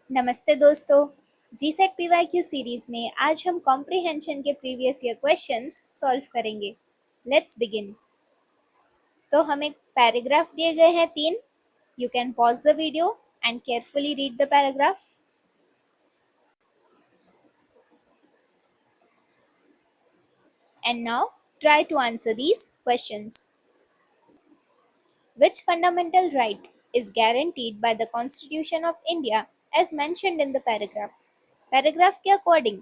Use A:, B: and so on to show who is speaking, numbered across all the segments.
A: नमस्ते दोस्तों। GSAT PYQ series में आज हम कॉम्प्रिहेंशन के प्रीवियस ईयर क्वेश्चंस सॉल्व करेंगे। Let's begin. तो हमें पैराग्राफ दिए गए हैं 3। You can pause the video and carefully read the paragraph and now try to answer these questions. Which fundamental right is guaranteed by the Constitution of India as mentioned in the paragraph? Paragraph के according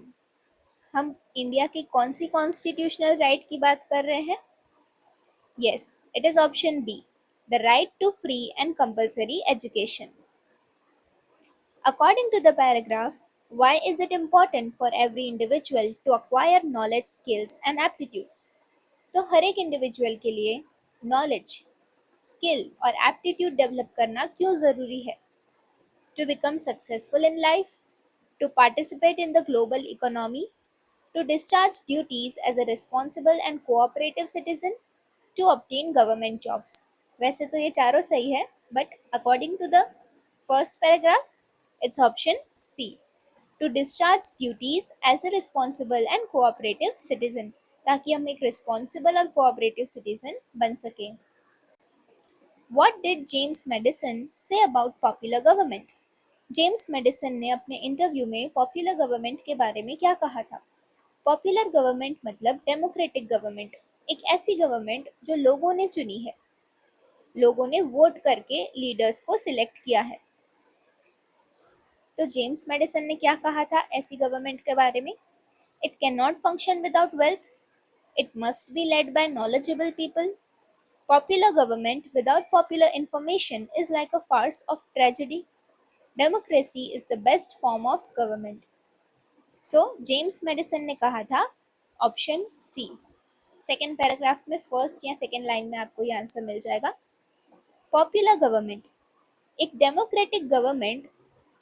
A: हम India की कौन सी constitutional right की बात कर रहे हैं? Yes, it is option B, the right to free and compulsory education. According to the paragraph, why is it important for every individual to acquire knowledge, skills and aptitudes? तो हर एक individual के लिए knowledge, skill और aptitude develop करना क्यों ज़रूरी है? To become successful in life, to participate in the global economy, to discharge duties as a responsible and cooperative citizen, to obtain government jobs. वैसे तो ये चारों सही है, but according to the first paragraph, it's option C, to discharge duties as a responsible and cooperative citizen, ताकि हम एक responsible और cooperative citizen बन सकें. What did James Madison say about popular government? James Madison ने अपने interview में popular government के बारे में क्या कहा था? पॉपुलर गवर्नमेंट मतलब डेमोक्रेटिक गवर्नमेंट, एक ऐसी गवर्नमेंट जो लोगों ने चुनी है, लोगों ने वोट करके लीडर्स को सिलेक्ट किया है। तो जेम्स मेडिसन ने क्या कहा था ऐसी गवर्नमेंट के बारे में? It cannot function without wealth, it must be led by knowledgeable people, popular government without popular information is like a farce of tragedy, democracy is the best form of government. So James Madison ने कहा था option C. Second paragraph में first या second line में आपको ये answer मिल जाएगा। पॉपुलर गवर्नमेंट, एक डेमोक्रेटिक गवर्नमेंट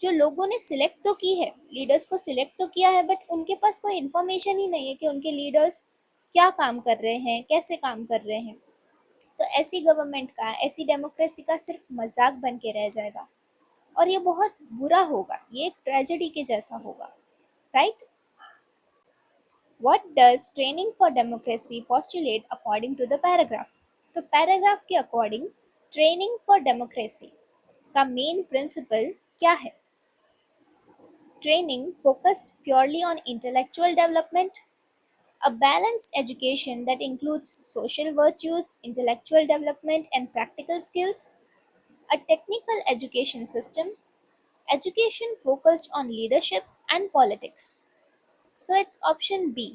A: जो लोगों ने सिलेक्ट तो की है, लीडर्स को सिलेक्ट तो किया है, बट उनके पास कोई इन्फॉर्मेशन ही नहीं है कि उनके लीडर्स क्या काम कर रहे हैं, कैसे काम कर रहे हैं। तो ऐसी गवर्नमेंट का, ऐसी डेमोक्रेसी का सिर्फ मजाक बन के रह जाएगा और ये बहुत बुरा होगा, ये एक ट्रेजेडी के जैसा होगा, right? What does training for democracy postulate according to the paragraph? तो पैराग्राफ के अकॉर्डिंग ट्रेनिंग फॉर डेमोक्रेसी का मेन प्रिंसिपल क्या है? Training focused purely on intellectual development, a balanced education that includes social virtues, intellectual development and practical skills, a technical education system, education focused on leadership and politics. So it's option B,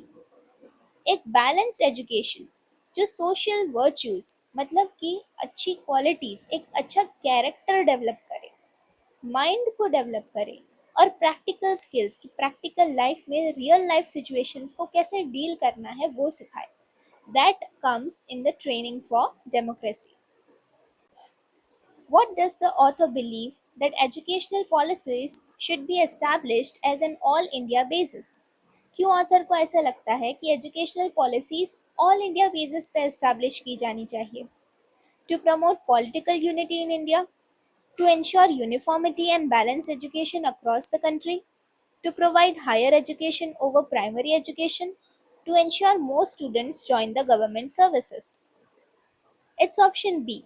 A: एक balanced education जो social virtues मतलब कि अच्छी qualities, एक अच्छा character develop करे, mind को develop करे और प्रैक्टिकल स्किल्स की प्रैक्टिकल लाइफ में रियल लाइफ सिचुएशंस को कैसे डील करना है वो सिखाए। That comes in the training for democracy. What does the author believe that educational policies should be established as an all India basis? क्यों author को ऐसा लगता है कि educational policies all India basis पे एस्टैब्लिश की जानी चाहिए? To promote political unity in India, to ensure uniformity and balance education across the country, to provide higher education over primary education, to ensure more students join the government services. It's option B,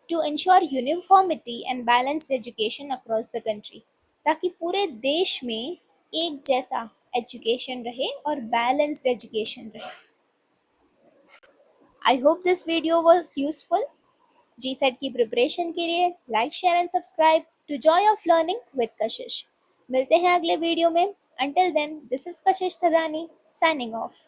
A: to ensure uniformity and balanced education across the country, ताकि पूरे देश में एक जैसा education रहे और balanced education रहे। I hope this video was useful. GSET की प्रिपरेशन के लिए like, share and subscribe to joy of learning with Kashish. मिलते हैं अगले वीडियो में। Until then, this is Kashish Thadani signing off.